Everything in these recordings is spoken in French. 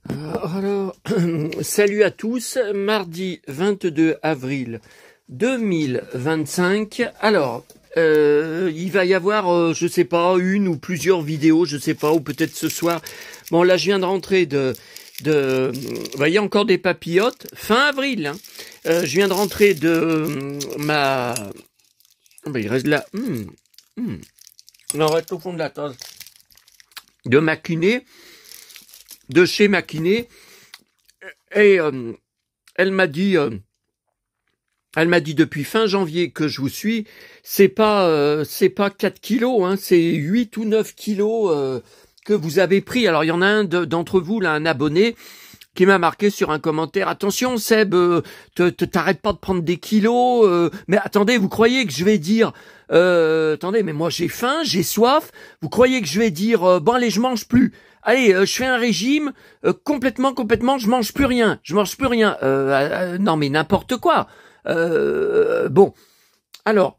Alors, salut à tous, mardi 22 avril 2025. Alors, il va y avoir, je sais pas, une ou plusieurs vidéos, je sais pas, ou peut-être ce soir. Bon, là, je viens de rentrer vous voyez, encore des papillotes, fin avril. Hein. Je viens de rentrer de ma... Oh, ben, il reste là. On reste au fond de la tasse. De ma kiné, de chez ma kiné. Et elle m'a dit depuis fin janvier que je vous suis, c'est pas 4 kilos, hein, c'est 8 ou 9 kilos que vous avez pris. Alors il y en a un d'entre vous, là, un abonné, qui m'a marqué sur un commentaire, attention Seb, t'arrêtes pas de prendre des kilos, mais attendez, vous croyez que je vais dire, attendez, mais moi j'ai faim, j'ai soif, vous croyez que je vais dire, bon allez, je mange plus. Allez, je fais un régime complètement, je mange plus rien. Non mais n'importe quoi. Bon, alors,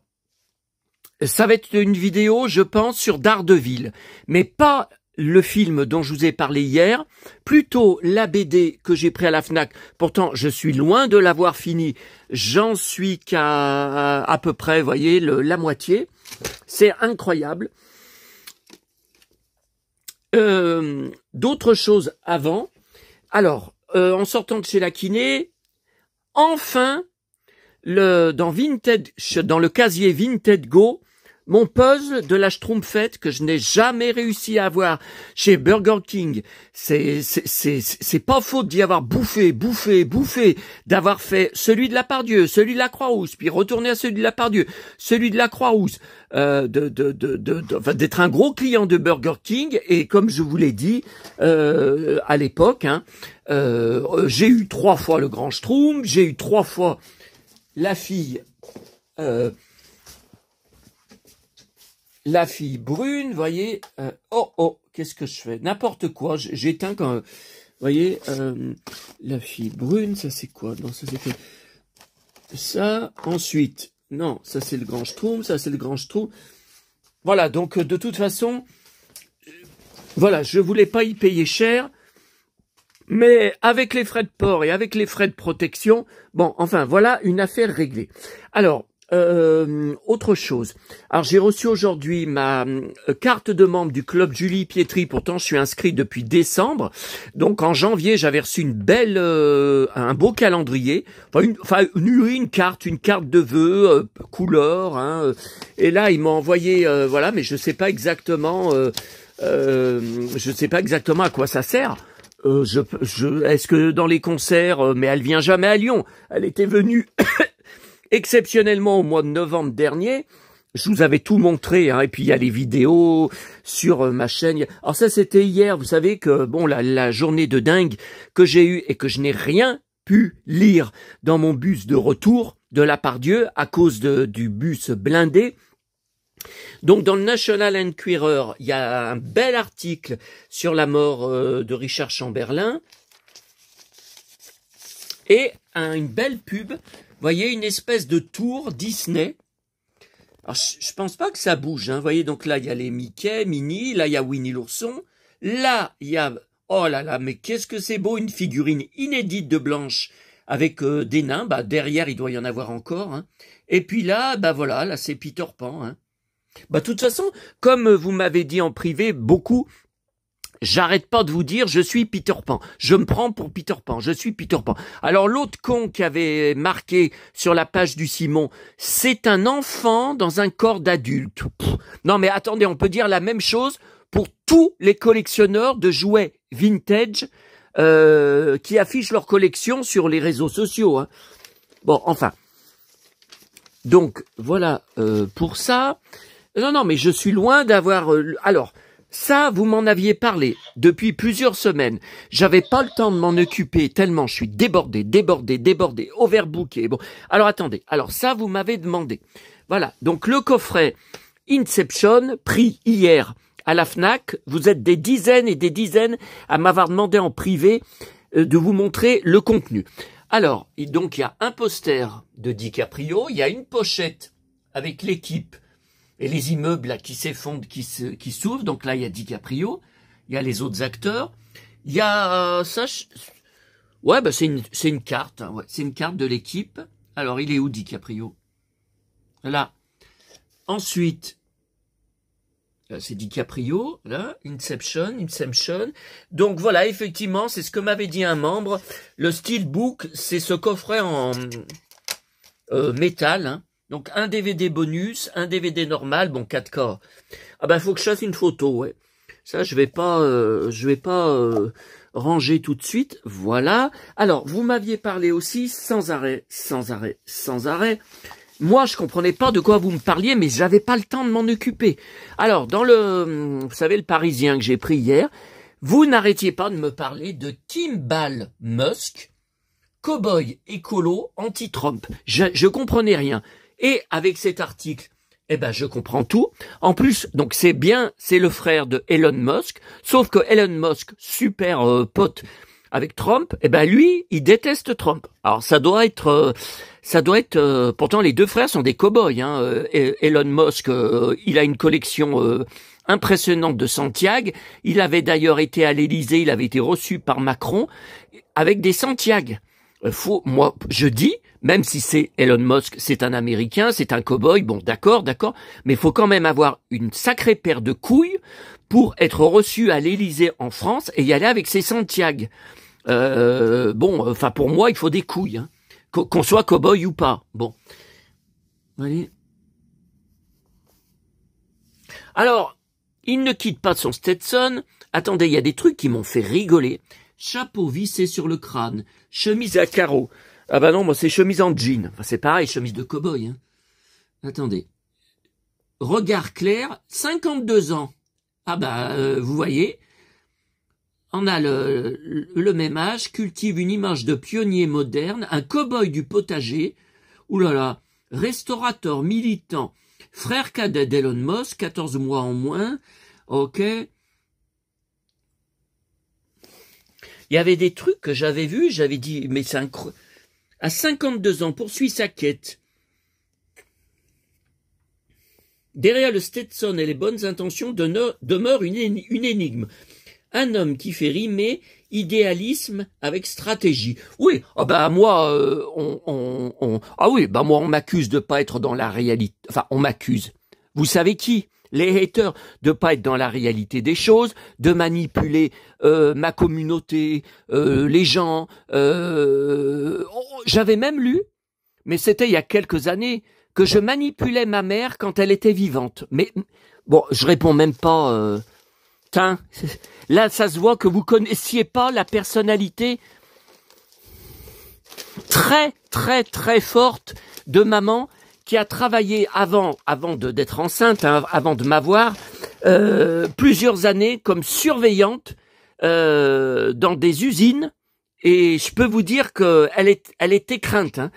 ça va être une vidéo, je pense, sur Daredevil, mais pas le film dont je vous ai parlé hier, plutôt la BD que j'ai pris à la Fnac. Pourtant, je suis loin de l'avoir fini. J'en suis qu'à à peu près, vous voyez, la moitié. C'est incroyable. D'autres choses avant. Alors, en sortant de chez la kiné, enfin, dans le casier Vinted Go, mon puzzle de la Schtroumpfette que je n'ai jamais réussi à avoir chez Burger King. C'est pas faute d'y avoir bouffé, d'avoir fait celui de la Pardieu, celui de la Croix-Rousse, puis retourner à celui de la Pardieu, celui de la Croix-Rousse, d'être un gros client de Burger King. Et comme je vous l'ai dit à l'époque, hein, j'ai eu 3 fois le Grand Schtroumpf, j'ai eu 3 fois la fille brune, voyez. Qu'est-ce que je fais? N'importe quoi. J'éteins quand. Voyez, la fille brune, ça c'est quoi? Non, ça c'est quoi? Ça. Ensuite, non, ça c'est le Grand Schtroumpf, ça c'est le Grand Schtroumpf. Voilà. Donc de toute façon, voilà, je voulais pas y payer cher. Mais avec les frais de port et avec les frais de protection, bon, enfin, voilà une affaire réglée. Alors, autre chose. Alors, j'ai reçu aujourd'hui ma carte de membre du club Julie Pietri. Pourtant, je suis inscrit depuis décembre. Donc, en janvier, j'avais reçu un beau calendrier. Une carte de vœux, couleur. Hein, et là, ils m'ont envoyé, voilà, mais je sais pas exactement à quoi ça sert. Est-ce que dans les concerts, mais elle vient jamais à Lyon. Elle était venue exceptionnellement au mois de novembre dernier. Je vous avais tout montré, hein, et puis il y a les vidéos sur ma chaîne. Alors ça, c'était hier. Vous savez que bon, la journée de dingue que j'ai eue et que je n'ai rien pu lire dans mon bus de retour de la Pardieu à cause du bus blindé. Donc dans le National Enquirer, il y a un bel article sur la mort de Richard Chamberlain et une belle pub. Vous voyez, une espèce de tour Disney. Alors je pense pas que ça bouge. Hein. Vous voyez, donc là il y a les Mickey, Minnie, là il y a Winnie l'ourson, là il y a, oh là là, mais qu'est-ce que c'est beau, une figurine inédite de Blanche avec des nains. Bah derrière il doit y en avoir encore. Hein. Et puis là, bah voilà, là c'est Peter Pan. Hein. Bah, de toute façon, comme vous m'avez dit en privé beaucoup, j'arrête pas de vous dire, je suis Peter Pan. Je me prends pour Peter Pan. Je suis Peter Pan. Alors, l'autre con qui avait marqué sur la page du Simon, c'est un enfant dans un corps d'adulte. Non, mais attendez, on peut dire la même chose pour tous les collectionneurs de jouets vintage qui affichent leur collection sur les réseaux sociaux. Hein. Bon, enfin. Donc, voilà pour ça. Non, mais je suis loin d'avoir... Alors, ça, vous m'en aviez parlé depuis plusieurs semaines. J'avais pas le temps de m'en occuper tellement je suis débordé, overbooké. Bon, alors attendez. Alors ça, vous m'avez demandé. Voilà, donc le coffret Inception, pris hier à la Fnac. Vous êtes des dizaines et des dizaines à m'avoir demandé en privé de vous montrer le contenu. Alors, donc il y a un poster de DiCaprio, il y a une pochette avec l'équipe et les immeubles là qui s'effondrent, qui s'ouvrent. Donc là, il y a DiCaprio, il y a les autres acteurs. Il y a ça. Ouais, bah c'est une carte. Hein, ouais. C'est une carte de l'équipe. Alors, il est où, DiCaprio? Là. Ensuite, c'est DiCaprio, là, Inception. Donc voilà, effectivement, c'est ce que m'avait dit un membre. Le Steelbook, c'est ce coffret en métal. Hein. Donc un DVD bonus, un DVD normal, bon 4K. Ah ben faut que je fasse une photo, ouais. Ça je vais pas ranger tout de suite. Voilà. Alors vous m'aviez parlé aussi sans arrêt. Moi, je comprenais pas de quoi vous me parliez, mais j'avais pas le temps de m'en occuper. Alors, dans vous savez, le Parisien que j'ai pris hier, vous n'arrêtiez pas de me parler de Kimball Musk, cow-boy écolo anti-Trump. Je comprenais rien. Et avec cet article, eh ben, je comprends tout. En plus, donc c'est bien, c'est le frère de Elon Musk, sauf que Elon Musk, super pote avec Trump, eh ben lui, il déteste Trump. Alors ça doit être, pourtant les deux frères sont des cow-boys. Hein. Elon Musk, il a une collection impressionnante de Santiago. Il avait d'ailleurs été à l'Élysée, il avait été reçu par Macron avec des Santiago. Moi, je dis, même si c'est Elon Musk, c'est un Américain, c'est un cow-boy, bon, d'accord, mais il faut quand même avoir une sacrée paire de couilles pour être reçu à l'Élysée en France et y aller avec ses Santiago. Enfin, pour moi, il faut des couilles, hein. Qu'on soit cow-boy ou pas. Bon. Allez. Alors, il ne quitte pas son Stetson. Attendez, il y a des trucs qui m'ont fait rigoler. Chapeau vissé sur le crâne, chemise à carreaux. Ah bah non, moi c'est chemise en jean. Enfin, c'est pareil, chemise de cow-boy. Hein. Attendez. Regard clair, 52 ans. Ah bah, vous voyez, on a le même âge, cultive une image de pionnier moderne, un cow-boy du potager. Ouh là là, restaurateur militant, frère cadet d'Elon Musk, 14 mois en moins. Ok. Il y avait des trucs que j'avais vus, j'avais dit, mais c'est incroyable. À 52 ans, poursuit sa quête. Derrière le Stetson et les bonnes intentions demeure une énigme. Un homme qui fait rimer idéalisme avec stratégie. Oui, ah bah moi, moi on m'accuse de pas être dans la réalité. Enfin, on m'accuse. Vous savez qui? Les haters, de pas être dans la réalité des choses, de manipuler ma communauté, les gens. J'avais même lu, mais c'était il y a quelques années, que je manipulais ma mère quand elle était vivante. Mais bon, je réponds même pas. Là, ça se voit que vous connaissiez pas la personnalité très, très, très forte de maman qui a travaillé avant d'être enceinte, hein, avant de m'avoir, plusieurs années comme surveillante dans des usines. Et je peux vous dire que elle était crainte. Hein.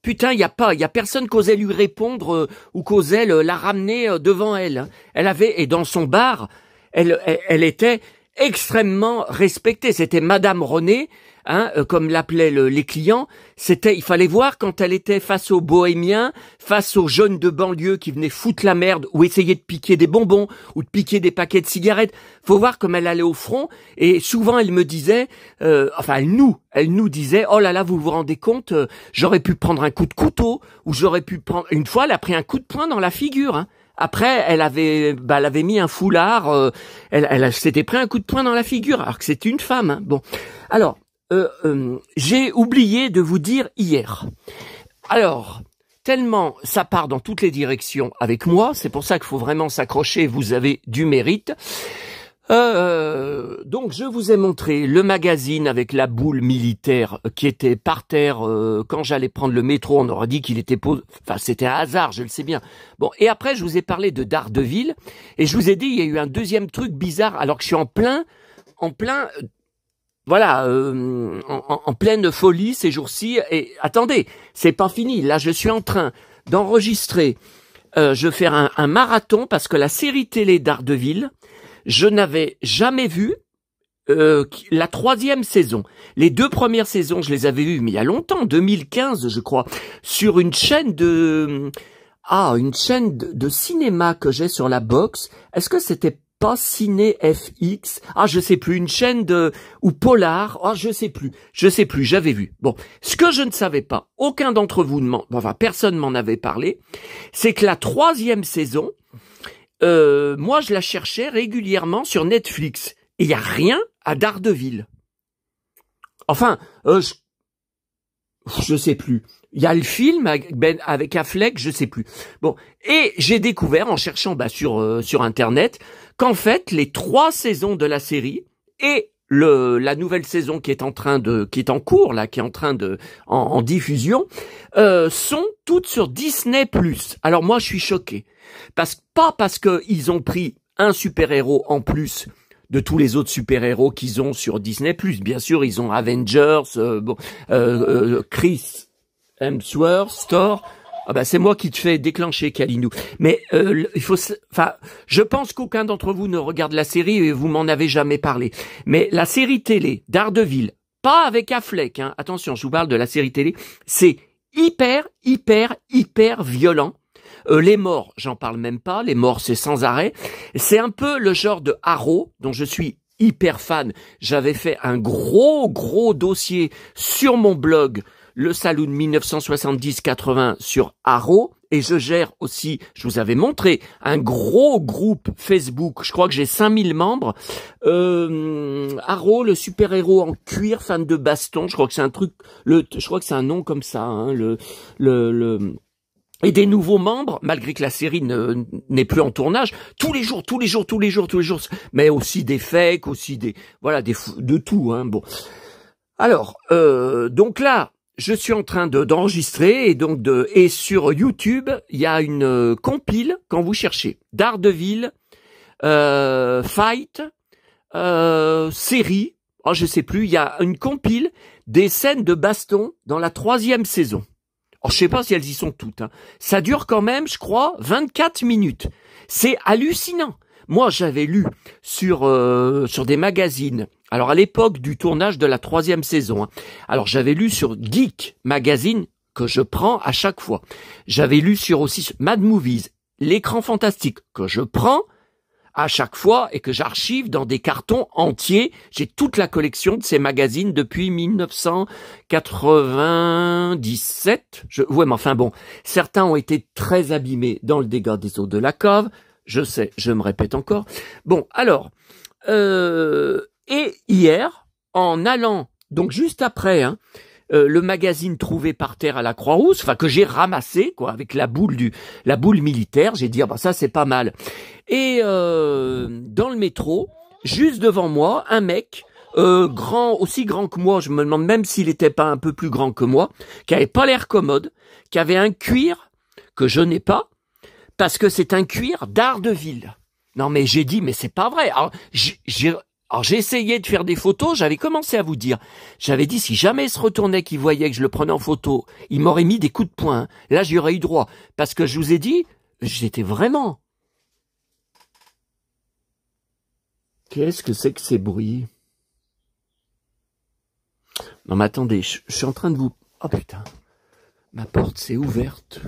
Putain, il y a personne qui osait lui répondre ou qui osait la ramener devant elle. Hein. Elle avait, et dans son bar, elle était extrêmement respectée. C'était Madame René, hein, comme l'appelaient les clients. Il fallait voir quand elle était face aux bohémiens, face aux jeunes de banlieue qui venaient foutre la merde ou essayer de piquer des bonbons ou de piquer des paquets de cigarettes. Faut voir comme elle allait au front. Et souvent elle me disait, elle nous disait, oh là là, vous vous rendez compte, j'aurais pu prendre un coup de couteau ou j'aurais pu prendre. Une fois, elle a pris un coup de poing dans la figure. Hein. Après, elle avait mis un foulard. Elle s'était pris un coup de poing dans la figure, alors que c'était une femme. Hein. Bon, alors. J'ai oublié de vous dire hier. Alors, tellement ça part dans toutes les directions avec moi, c'est pour ça qu'il faut vraiment s'accrocher, vous avez du mérite. Donc je vous ai montré le magazine avec la boule militaire qui était par terre quand j'allais prendre le métro, on aurait dit qu'il était enfin c'était un hasard, je le sais bien. Bon, et après je vous ai parlé de Daredevil et je vous ai dit il y a eu un deuxième truc bizarre alors que je suis en plein voilà, en pleine folie ces jours-ci. Et attendez, c'est pas fini. Là, je suis en train d'enregistrer. Je vais faire un marathon parce que la série télé Daredevil, je n'avais jamais vu la 3e saison. Les 2 premières saisons, je les avais vues, mais il y a longtemps, 2015, je crois, sur une chaîne de cinéma que j'ai sur la box. Est-ce que c'était pas Ciné FX, je sais plus, une chaîne ou Polar, je sais plus, j'avais vu. Bon, ce que je ne savais pas, aucun d'entre vous personne m'en avait parlé, c'est que la 3e saison, moi je la cherchais régulièrement sur Netflix, et il y a rien à Daredevil. Enfin, je sais plus. Il y a le film avec Affleck, je sais plus. Bon, et j'ai découvert en cherchant sur internet qu'en fait les 3 saisons de la série et la nouvelle saison qui est en cours là, qui est en train en diffusion, sont toutes sur Disney+. Alors moi je suis choqué pas parce que ils ont pris un super-héros en plus de tous les autres super-héros qu'ils ont sur Disney+. Bien sûr, ils ont Avengers, Chris Hemsworth, Thor. C'est moi qui te fais déclencher, Kalinou. Mais je pense qu'aucun d'entre vous ne regarde la série et vous m'en avez jamais parlé. Mais la série télé Daredevil, pas avec Affleck, hein, attention, je vous parle de la série télé, c'est hyper violent. Les morts, j'en parle même pas. Les morts, c'est sans arrêt. C'est un peu le genre de Arrow, dont je suis hyper fan. J'avais fait un gros dossier sur mon blog, le Saloon 1970-80 sur Arrow. Et je gère aussi, je vous avais montré, un gros groupe Facebook. Je crois que j'ai 5000 membres. Arrow, le super-héros en cuir, fan de baston. Je crois que c'est un truc, je crois que c'est un nom comme ça, hein, et des nouveaux membres, malgré que la série n'est plus en tournage, tous les jours, mais aussi des fakes, aussi de tout, hein, bon. Alors, donc là, je suis en train d'enregistrer, et sur YouTube, il y a une compile quand vous cherchez Daredevil, Fight, série, je sais plus, il y a une compile des scènes de baston dans la 3e saison. Alors, je sais pas si elles y sont toutes, hein. Ça dure quand même, je crois, 24 minutes. C'est hallucinant. Moi, j'avais lu sur des magazines. Alors, à l'époque du tournage de la 3e saison, hein. Alors, j'avais lu sur Geek Magazine, que je prends à chaque fois. J'avais lu aussi sur Mad Movies, l'écran fantastique, que je prends à chaque fois et que j'archive dans des cartons entiers. J'ai toute la collection de ces magazines depuis 1997. Ouais, mais enfin bon, certains ont été très abîmés dans le dégât des eaux de la cave. Je sais, je me répète encore. Bon, alors, et hier, en allant, donc juste après, hein, le magazine trouvé par terre à la Croix-Rousse, que j'ai ramassé, quoi, avec la boule militaire, j'ai dit, ça c'est pas mal. Et dans le métro, juste devant moi, un mec, aussi grand que moi, je me demande même s'il était pas un peu plus grand que moi, qui avait pas l'air commode, qui avait un cuir que je n'ai pas, parce que c'est un cuir Daredevil. Non mais j'ai dit, mais c'est pas vrai. Alors j'ai essayé de faire des photos, j'avais commencé à vous dire. J'avais dit, si jamais il se retournait, qu'il voyait que je le prenais en photo, il m'aurait mis des coups de poing. Là, j'y aurais eu droit. Parce que je vous ai dit, j'étais vraiment... Qu'est-ce que c'est que ces bruits? Non mais attendez, je suis en train de vous... Oh putain, ma porte s'est ouverte.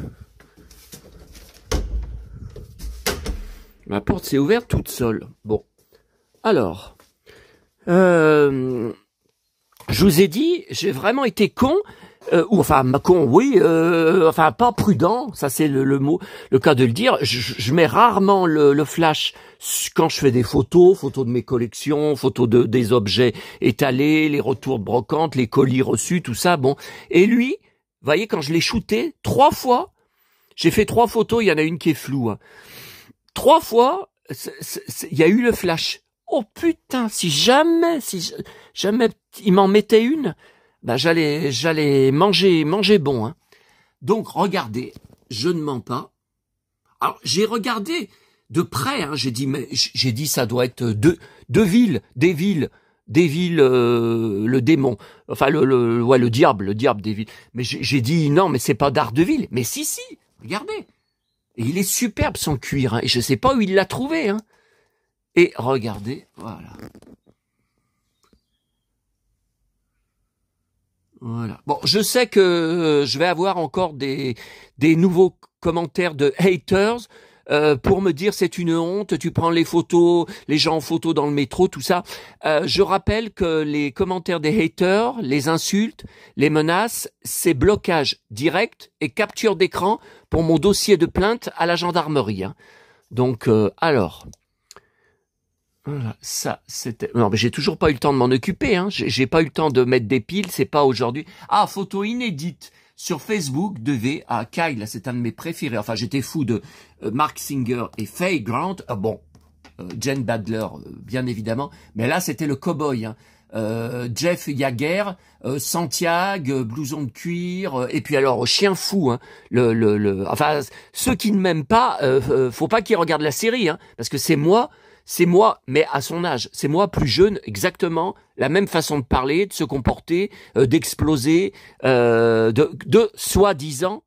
Ma porte s'est ouverte toute seule. Bon, alors... je vous ai dit, j'ai vraiment été con, con, oui, pas prudent, ça c'est le mot, le cas de le dire. Je mets rarement le flash quand je fais des photos de mes collections, des objets étalés, les retours de brocante, les colis reçus, tout ça, bon. Et lui, vous voyez, quand je l'ai shooté 3 fois, j'ai fait 3 photos, il y en a une qui est floue, hein. 3 fois, il y a eu le flash. Oh putain, si jamais il m'en mettait une, j'allais manger bon, hein. Donc regardez, je ne mens pas. Alors j'ai regardé de près, hein, j'ai dit ça doit être des villes, le démon, enfin le diable des villes. Mais j'ai dit non, mais c'est pas Daredevil. Mais si, regardez. Et il est superbe son cuir, hein, et je sais pas où il l'a trouvé, hein. Et regardez, voilà. Voilà. Bon, je sais que je vais avoir encore des nouveaux commentaires de haters. pour me dire c'est une honte, tu prends les photos, les gens en photo dans le métro, tout ça. Je rappelle que les commentaires des haters, les insultes, les menaces, c'est blocage direct et capture d'écran pour mon dossier de plainte à la gendarmerie. Hein. Donc, alors... Voilà, ça, c'était... Non, mais j'ai toujours pas eu le temps de m'en occuper, hein. J'ai pas eu le temps de mettre des piles, c'est pas aujourd'hui. Ah, photo inédite sur Facebook de V. Ah, Kyle, c'est un de mes préférés. Enfin, j'étais fou de Mark Singer et Faye Grant. Jen Badler, bien évidemment. Mais là, c'était le cow-boy, hein. Jeff Yager, Santiago, blouson de cuir, et puis alors chien fou, hein, enfin ceux qui ne m'aiment pas, faut pas qu'ils regardent la série, hein, parce que c'est moi, mais à son âge, c'est moi plus jeune, exactement la même façon de parler, de se comporter, d'exploser, de soi-disant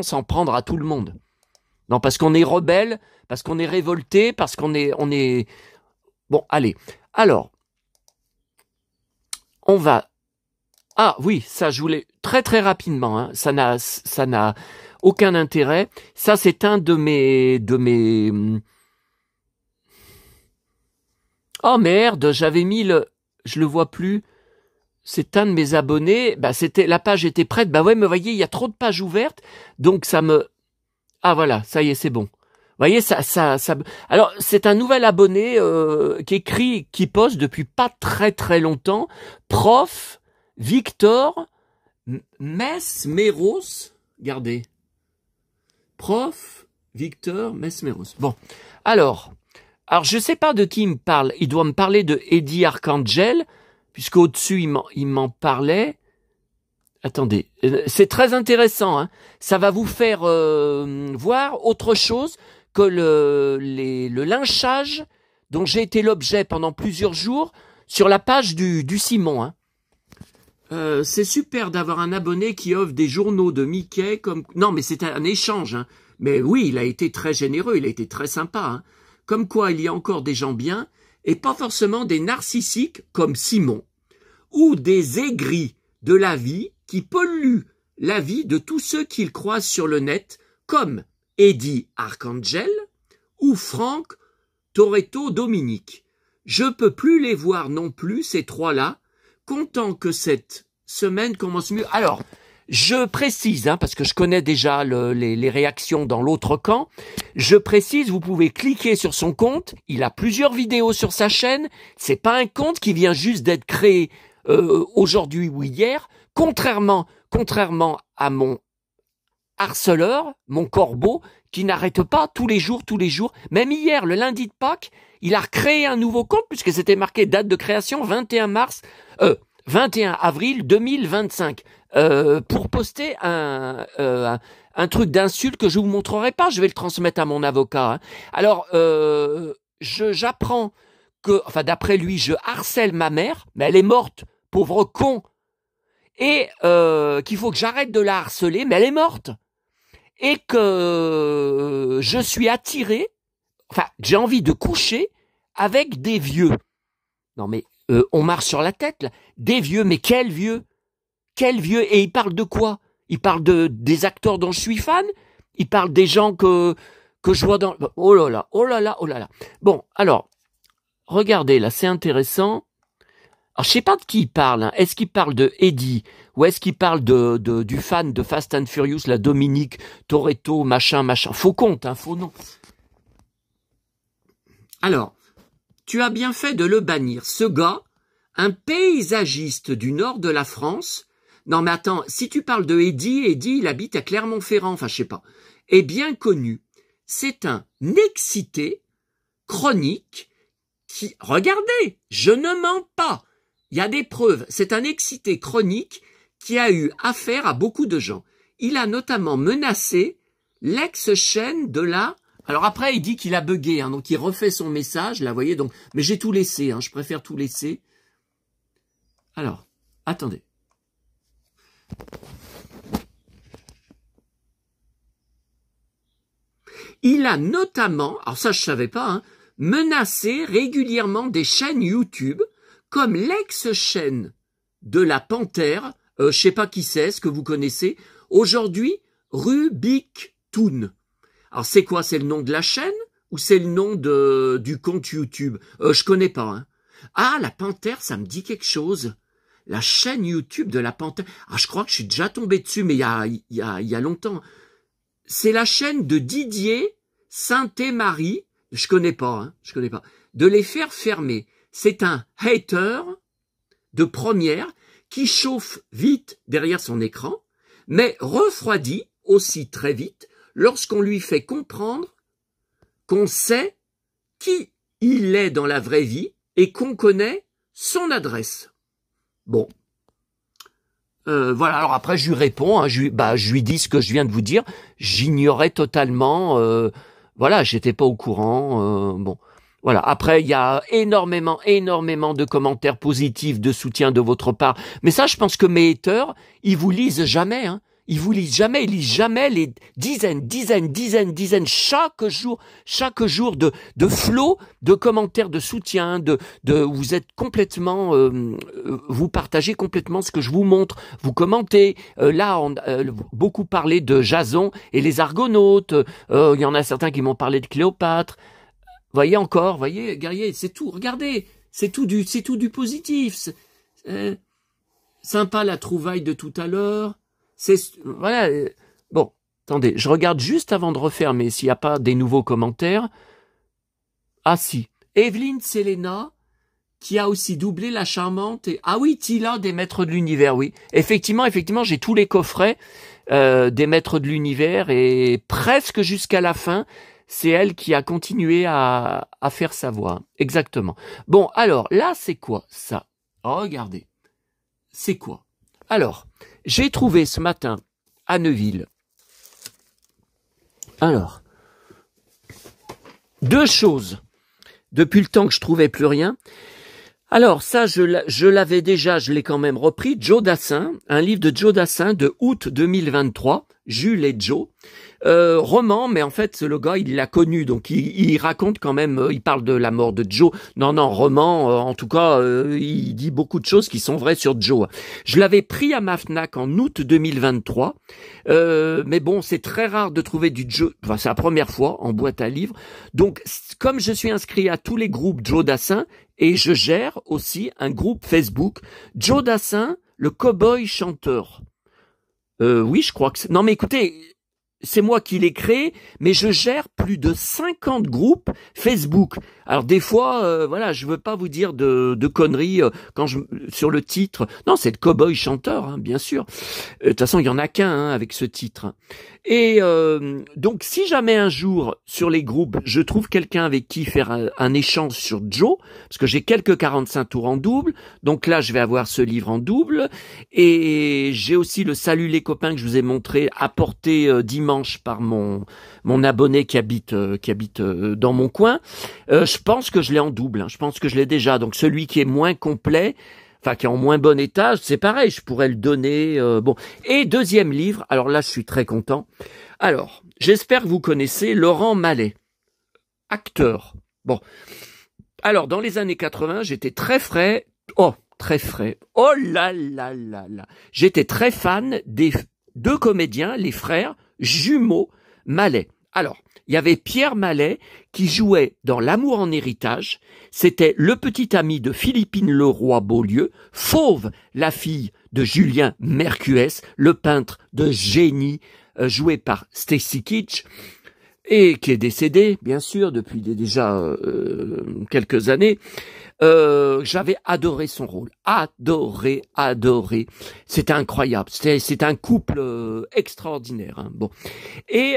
s'en prendre à tout le monde. Non, parce qu'on est rebelle, parce qu'on est révolté, parce qu'on est bon. Allez, alors. On va... Ah oui, ça je voulais... Très très rapidement, hein, ça n'a aucun intérêt. Ça c'est un de mes... Oh merde, j'avais mis le... Je le vois plus. C'est un de mes abonnés. Bah c'était... La page était prête. Bah ouais, mais voyez, il y a trop de pages ouvertes. Donc ça me... Ah voilà, ça y est, c'est bon. Vous voyez, ça... Alors, c'est un nouvel abonné qui poste depuis pas très très longtemps. Prof Victor Mesmeros. Regardez. Prof Victor Mesmeros. Bon, alors je sais pas de qui il me parle. Il doit me parler de Eddie Arcangel, puisqu'au-dessus, il m'en parlait. Attendez, c'est très intéressant, hein. Ça va vous faire voir autre chose que le lynchage dont j'ai été l'objet pendant plusieurs jours sur la page du Simon. Hein. C'est super d'avoir un abonné qui offre des journaux de Mickey comme... Non, mais c'est un échange. Hein. Mais oui, il a été très généreux, il a été très sympa. Hein. Comme quoi, il y a encore des gens bien et pas forcément des narcissiques comme Simon ou des aigris de la vie qui polluent la vie de tous ceux qu'ils croisent sur le net, comme Eddie Arcangel ou Franck Toretto Dominique. Je peux plus les voir non plus, ces trois-là, content que cette semaine commence mieux. Alors, je précise, hein, parce que je connais déjà les réactions dans l'autre camp, je précise, vous pouvez cliquer sur son compte, il a plusieurs vidéos sur sa chaîne, c'est pas un compte qui vient juste d'être créé aujourd'hui ou hier, contrairement à mon harceleur, mon corbeau, qui n'arrête pas tous les jours, même hier, le lundi de Pâques, il a recréé un nouveau compte, puisque c'était marqué date de création 21 avril 2025, pour poster un truc d'insulte que je vous montrerai pas, je vais le transmettre à mon avocat. Hein. Alors, j'apprends que, enfin d'après lui, je harcèle ma mère, mais elle est morte, pauvre con, et qu'il faut que j'arrête de la harceler, mais elle est morte, et que je suis attiré, enfin, j'ai envie de coucher avec des vieux. Non mais, on marche sur la tête, là. Des vieux, mais quels vieux? Quels vieux? Et il parle de quoi? Il parle des acteurs dont je suis fan? Il parle des gens que je vois dans... Oh là là, oh là là, oh là là. Bon, alors, regardez, là, c'est intéressant. Alors, je sais pas de qui il parle. Hein. Est-ce qu'il parle de Eddie ou est-ce qu'il parle du fan de Fast and Furious, la Dominique Toretto, machin. Faux compte, hein, faux nom. Alors, tu as bien fait de le bannir. Ce gars, un paysagiste du nord de la France. Non, mais attends, si tu parles de Eddie, il habite à Clermont-Ferrand, enfin, je sais pas. Est bien connu. C'est un excité chronique qui, regardez, je ne mens pas. Il y a des preuves. C'est un excité chronique qui a eu affaire à beaucoup de gens. Il a notamment menacé l'ex-chaîne de la... Alors après, il dit qu'il a bugué, hein, donc il refait son message, là, vous voyez, donc... Mais j'ai tout laissé, hein, je préfère tout laisser. Alors, attendez. Il a notamment, alors ça je savais pas, hein, menacé régulièrement des chaînes YouTube, comme l'ex-chaîne de la Panthère, je sais pas qui c'est, ce que vous connaissez, aujourd'hui Rubiktoon. Alors c'est quoi? C'est le nom de la chaîne ou c'est le nom du compte YouTube? Je connais pas. Hein. Ah, la Panthère, ça me dit quelque chose. La chaîne YouTube de la Panthère. Ah, je crois que je suis déjà tombé dessus, mais il y a longtemps. C'est la chaîne de Didier Saint-Marie. Je connais pas, hein, je connais pas. De les faire fermer. C'est un hater de première qui chauffe vite derrière son écran, mais refroidit aussi très vite lorsqu'on lui fait comprendre qu'on sait qui il est dans la vraie vie et qu'on connaît son adresse. Bon. Voilà, alors après je lui réponds, hein, je lui dis ce que je viens de vous dire, j'ignorais totalement, voilà, j'étais pas au courant, bon. Voilà. Après, il y a énormément de commentaires positifs, de soutien de votre part. Mais ça, je pense que mes haters, ils vous lisent jamais, hein. Ils lisent jamais les dizaines, chaque jour de flots de commentaires de soutien, vous êtes complètement, vous partagez complètement ce que je vous montre, vous commentez. Là, on beaucoup parlé de Jason et les Argonautes. Il y en a certains qui m'ont parlé de Cléopâtre. Voyez encore, voyez, guerrier, c'est tout. Regardez, c'est tout du positif. Sympa la trouvaille de tout à l'heure. Voilà. Bon, attendez, je regarde juste avant de refermer s'il n'y a pas des nouveaux commentaires. Ah si, Evelyne Selena, qui a aussi doublé la charmante. Ah oui, Tila des Maîtres de l'Univers, oui. Effectivement, j'ai tous les coffrets des Maîtres de l'Univers et presque jusqu'à la fin. C'est elle qui a continué à faire sa voix. Exactement. Bon, alors, là, c'est quoi, ça? Regardez. C'est quoi? Alors, j'ai trouvé ce matin, à Neuville. Alors, deux choses. Depuis le temps que je trouvais plus rien. Alors, ça, je l'avais déjà, je l'ai quand même repris. Joe Dassin, un livre de Joe Dassin de août 2023. Jules et Joe. Roman, mais en fait, le gars, il l'a connu, donc il raconte quand même, il parle de la mort de Joe. Non, roman, en tout cas, il dit beaucoup de choses qui sont vraies sur Joe. Je l'avais pris à ma Fnac en août 2023, mais bon, c'est très rare de trouver du Joe, enfin, c'est la première fois en boîte à livres. Donc, comme je suis inscrit à tous les groupes Joe Dassin, et je gère aussi un groupe Facebook, Joe Dassin, le cow-boy chanteur. Oui, je crois que c'est... Non, mais écoutez, c'est moi qui l'ai créé, mais je gère plus de 50 groupes Facebook. Alors des fois, voilà, je veux pas vous dire de conneries sur le titre. Non, c'est le cow-boy chanteur, hein, bien sûr. De toute façon, il y en a qu'un hein, avec ce titre. Et donc, si jamais un jour, sur les groupes, je trouve quelqu'un avec qui faire un échange sur Joe, parce que j'ai quelques 45 tours en double, donc là, je vais avoir ce livre en double, et j'ai aussi le Salut les copains que je vous ai montré, apporté dimanche par mon abonné qui habite dans mon coin. Je pense que je l'ai en double, hein, je pense que je l'ai déjà, donc celui qui est moins complet, enfin qui est en moins bon état, c'est pareil, je pourrais le donner. Bon. Et deuxième livre, alors là je suis très content. Alors, j'espère que vous connaissez Laurent Mallet, acteur. Bon, alors dans les années 80, j'étais très frais. Oh, très frais. Oh là là là là. J'étais très fan des deux comédiens, les frères jumeaux Mallet. Alors, il y avait Pierre Mallet qui jouait dans L'amour en héritage. C'était le petit ami de Philippine Leroy-Beaulieu, Fauve, la fille de Julien Mercuès, le peintre de génie, joué par Stacy Keach, et qui est décédé, bien sûr, depuis déjà quelques années. J'avais adoré son rôle, adoré. C'était incroyable, c'est un couple extraordinaire. Hein. Bon, et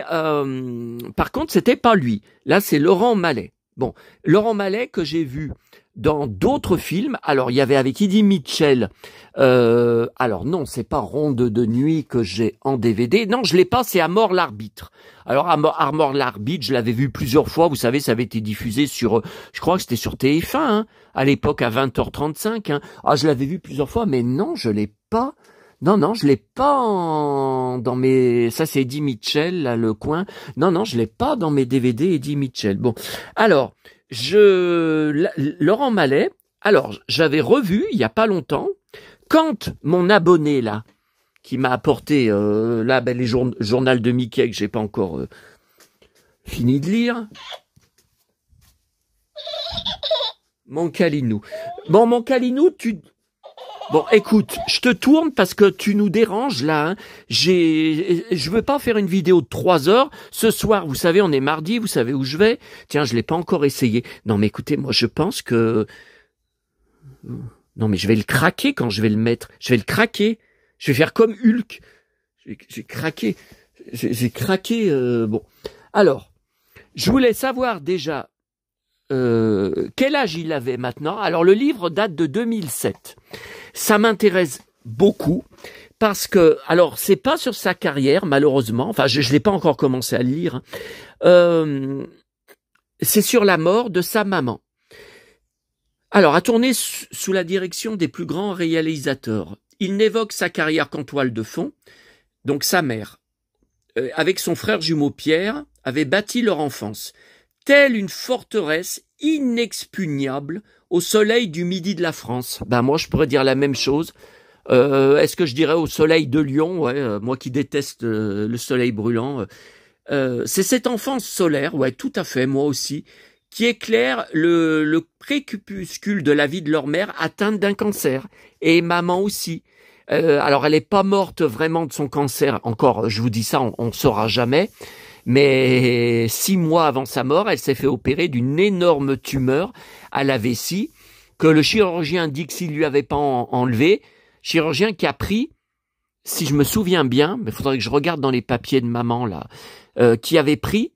par contre, c'était pas lui. Là, c'est Laurent Mallet. Bon, Laurent Mallet que j'ai vu dans d'autres films. Alors, il y avait avec Eddie Mitchell. Alors non, c'est pas Ronde de nuit que j'ai en DVD. Non, je l'ai pas. C'est À mort l'arbitre. Alors, À mort l'arbitre, je l'avais vu plusieurs fois. Vous savez, ça avait été diffusé sur, je crois que c'était sur TF1, hein, à l'époque à 20h35. Hein. Ah, je l'avais vu plusieurs fois, mais non, je l'ai pas. Non, je l'ai pas dans mes... Ça, c'est Eddie Mitchell, là, le coin. Non, je l'ai pas dans mes DVD Eddie Mitchell. Bon, alors, Laurent Mallet, alors, j'avais revu, il y a pas longtemps, quand mon abonné, là, qui m'a apporté, là, les journal de Mickey, que j'ai pas encore... Fini de lire. Mon Calinou. Bon, mon Calinou, Bon, écoute, je te tourne parce que tu nous déranges là. Hein. Je veux pas faire une vidéo de 3 heures. Ce soir, vous savez, on est mardi, vous savez où je vais. Tiens, je l'ai pas encore essayé. Non, mais écoutez, moi, je pense que... Non, mais je vais le craquer quand je vais le mettre. Je vais le craquer. Je vais faire comme Hulk. J'ai craqué. J'ai craqué. Bon. Alors, je voulais savoir déjà quel âge il avait maintenant. Alors, le livre date de 2007. Ça m'intéresse beaucoup parce que, alors, c'est pas sur sa carrière, malheureusement. Enfin, je l'ai pas encore commencé à le lire. C'est sur la mort de sa maman. Alors, à tourner sous la direction des plus grands réalisateurs. Il n'évoque sa carrière qu'en toile de fond. Donc, sa mère, avec son frère jumeau Pierre, avait bâti leur enfance. Telle une forteresse inexpugnable au soleil du midi de la France. Ben moi, je pourrais dire la même chose. Est-ce que je dirais au soleil de Lyon? Ouais, moi qui déteste le soleil brûlant. C'est cette enfance solaire, ouais, tout à fait, moi aussi, qui éclaire le crépuscule de la vie de leur mère atteinte d'un cancer. Et maman aussi. Alors, elle n'est pas morte vraiment de son cancer. Encore, je vous dis ça, on ne saura jamais. Mais 6 mois avant sa mort, elle s'est fait opérer d'une énorme tumeur à la vessie que le chirurgien dit que s'il lui avait pas enlevé, chirurgien qui a pris, si je me souviens bien, mais il faudrait que je regarde dans les papiers de maman là, qui avait pris,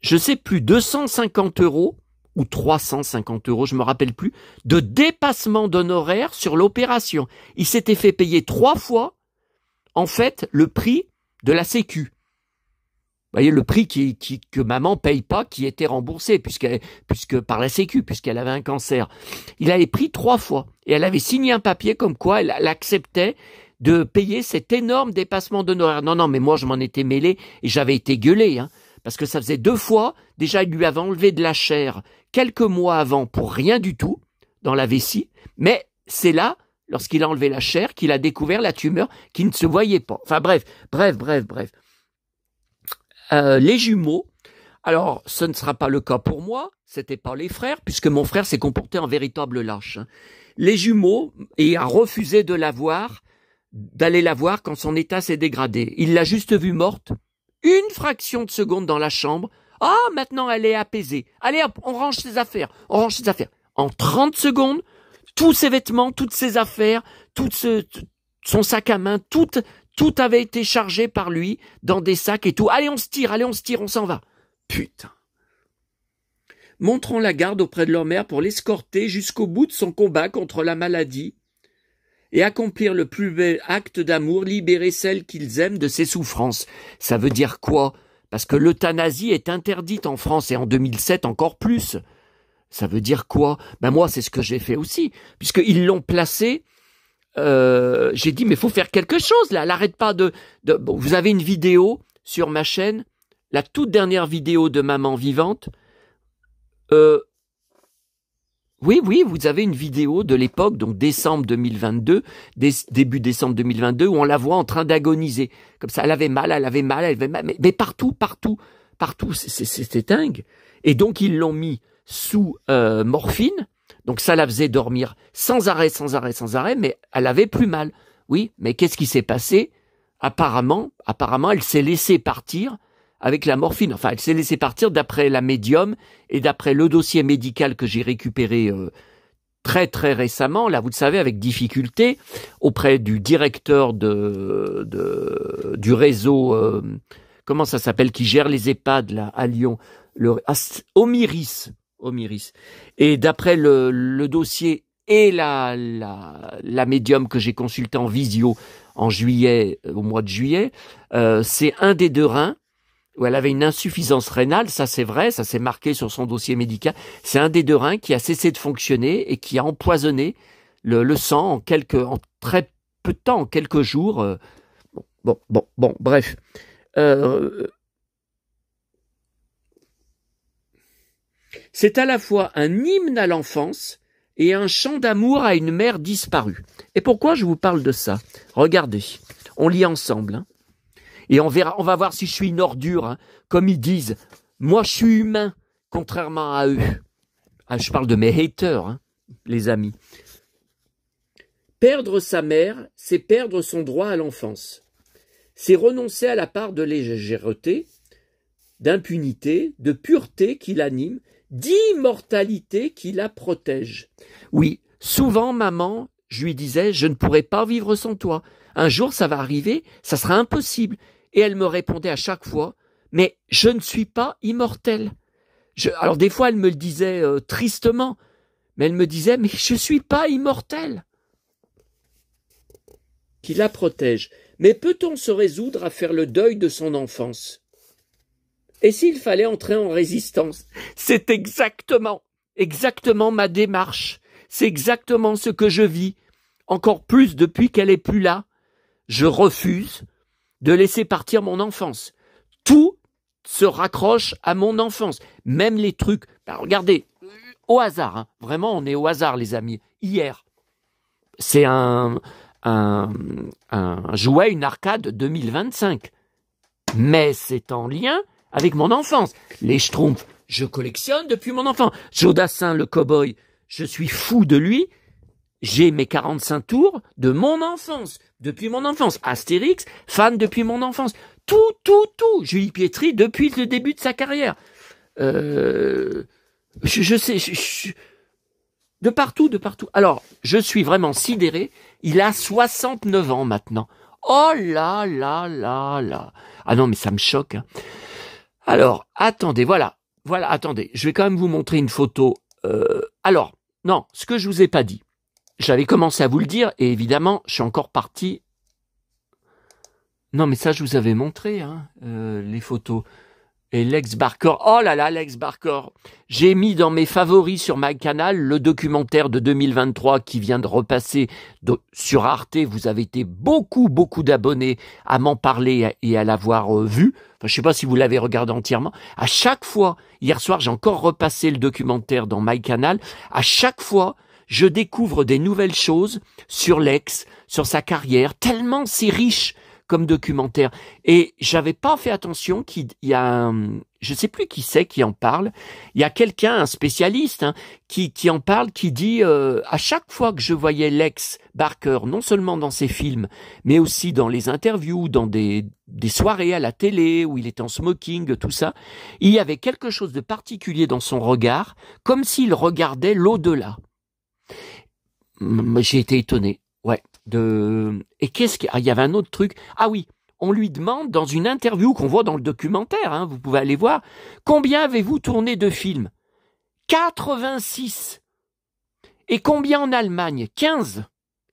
je sais plus, 250 € ou 350 €, je me rappelle plus, de dépassement d'honoraires sur l'opération. Il s'était fait payer 3 fois, en fait, le prix de la Sécu. Vous voyez, le prix que maman paye pas, qui était remboursé, puisque par la Sécu, puisqu'elle avait un cancer. Il avait pris 3 fois. Et elle avait signé un papier comme quoi elle acceptait de payer cet énorme dépassement d'honoraires. Non, mais moi, je m'en étais mêlé et j'avais été gueulé, hein, parce que ça faisait 2 fois. Déjà, il lui avait enlevé de la chair quelques mois avant pour rien du tout, dans la vessie. Mais c'est là, lorsqu'il a enlevé la chair, qu'il a découvert la tumeur qui ne se voyait pas. Enfin bref. Les jumeaux, alors ce ne sera pas le cas pour moi, c'était pas les frères, puisque mon frère s'est comporté en véritable lâche. Les jumeaux, et a refusé d'aller la voir quand son état s'est dégradé. Il l'a juste vue morte, une fraction de seconde dans la chambre. Ah, maintenant elle est apaisée. Allez hop, on range ses affaires. En 30 secondes, tous ses vêtements, toutes ses affaires, son sac à main, tout avait été chargé par lui dans des sacs et tout. Allez, on se tire, on s'en va. Putain. Montrons la garde auprès de leur mère pour l'escorter jusqu'au bout de son combat contre la maladie et accomplir le plus bel acte d'amour, libérer celle qu'ils aiment de ses souffrances. Ça veut dire quoi? Parce que l'euthanasie est interdite en France et en 2007 encore plus. Ça veut dire quoi? Ben moi, c'est ce que j'ai fait aussi, puisqu'ils l'ont placé. J'ai dit, mais il faut faire quelque chose, là. Elle n'arrête pas Bon, vous avez une vidéo sur ma chaîne, la toute dernière vidéo de Maman Vivante. Oui, vous avez une vidéo de l'époque, donc décembre 2022, début décembre 2022, où on la voit en train d'agoniser. Comme ça, elle avait mal, mais partout. C'était dingue. Et donc, ils l'ont mis sous morphine. Donc ça la faisait dormir sans arrêt, mais elle avait plus mal. Oui, mais qu'est-ce qui s'est passé? Apparemment, elle s'est laissée partir avec la morphine. Enfin, elle s'est laissée partir d'après la médium et d'après le dossier médical que j'ai récupéré très très récemment, là vous le savez, avec difficulté, auprès du directeur du réseau, comment ça s'appelle, qui gère les EHPAD là à Lyon, Omiris. Et d'après le dossier et la médium que j'ai consulté en visio en juillet, au mois de juillet, c'est un des 2 reins où elle avait une insuffisance rénale, ça c'est vrai, ça s'est marqué sur son dossier médical. C'est un des 2 reins qui a cessé de fonctionner et qui a empoisonné le sang en très peu de temps, en quelques jours. Bref. C'est à la fois un hymne à l'enfance et un chant d'amour à une mère disparue. Et pourquoi je vous parle de ça? Regardez, on lit ensemble. Hein. Et on verra, on va voir si je suis une ordure, hein. Comme ils disent, moi je suis humain, contrairement à eux. Ah, je parle de mes haters, hein, les amis. Perdre sa mère, c'est perdre son droit à l'enfance. C'est renoncer à la part de légèreté, d'impunité, de pureté qui l'anime, d'immortalité qui la protège. Oui, souvent, maman, je lui disais, je ne pourrai pas vivre sans toi. Un jour, ça va arriver, ça sera impossible. Et elle me répondait à chaque fois, mais je ne suis pas immortelle. Alors des fois, elle me le disait tristement, mais elle me disait, mais je ne suis pas immortelle. Qui la protège. Mais peut-on se résoudre à faire le deuil de son enfance? Et s'il fallait entrer en résistance? C'est exactement ma démarche. C'est exactement ce que je vis. Encore plus depuis qu'elle est plus là. Je refuse de laisser partir mon enfance. Tout se raccroche à mon enfance. Même les trucs. Ben regardez, au hasard, hein. Vraiment, on est au hasard, les amis. Hier, c'est un jouet, une arcade 2025. Mais c'est en lien avec mon enfance. Les Schtroumpfs, je collectionne depuis mon enfance. Jodassin, le cow-boy, je suis fou de lui. J'ai mes 45 tours de mon enfance, depuis mon enfance. Astérix, fan depuis mon enfance. Tout. Julie Pietri, depuis le début de sa carrière. Je sais, de partout. Alors, je suis vraiment sidéré. Il a 69 ans maintenant. Oh là. Ah non, mais ça me choque, hein. Alors, attendez, voilà, attendez. Je vais quand même vous montrer une photo. Alors, non, ce que je vous ai pas dit. J'avais commencé à vous le dire, et évidemment, je suis encore parti. Non, mais ça, je vous avais montré, hein, les photos. Et Lex Barker, oh là là, Lex Barker. J'ai mis dans mes favoris sur MyCanal le documentaire de 2023 qui vient de repasser sur Arte. Vous avez été beaucoup d'abonnés à m'en parler et à l'avoir vu. Enfin, je sais pas si vous l'avez regardé entièrement. À chaque fois, hier soir, j'ai encore repassé le documentaire dans MyCanal. À chaque fois, je découvre des nouvelles choses sur Lex, sur sa carrière, tellement c'est riche comme documentaire. Et j'avais pas fait attention qu'il y a je sais plus qui c'est qui en parle. Il y a quelqu'un, un spécialiste, hein, qui en parle, qui dit à chaque fois que je voyais Lex Barker, non seulement dans ses films, mais aussi dans les interviews, dans des soirées à la télé où il était en smoking, tout ça, il y avait quelque chose de particulier dans son regard, comme s'il regardait l'au-delà. J'ai été étonné. Ouais. Et qu'est-ce qu'il y avait un autre truc. Ah oui, on lui demande dans une interview qu'on voit dans le documentaire, hein, vous pouvez aller voir, combien avez-vous tourné de films? 86. Et combien en Allemagne? 15.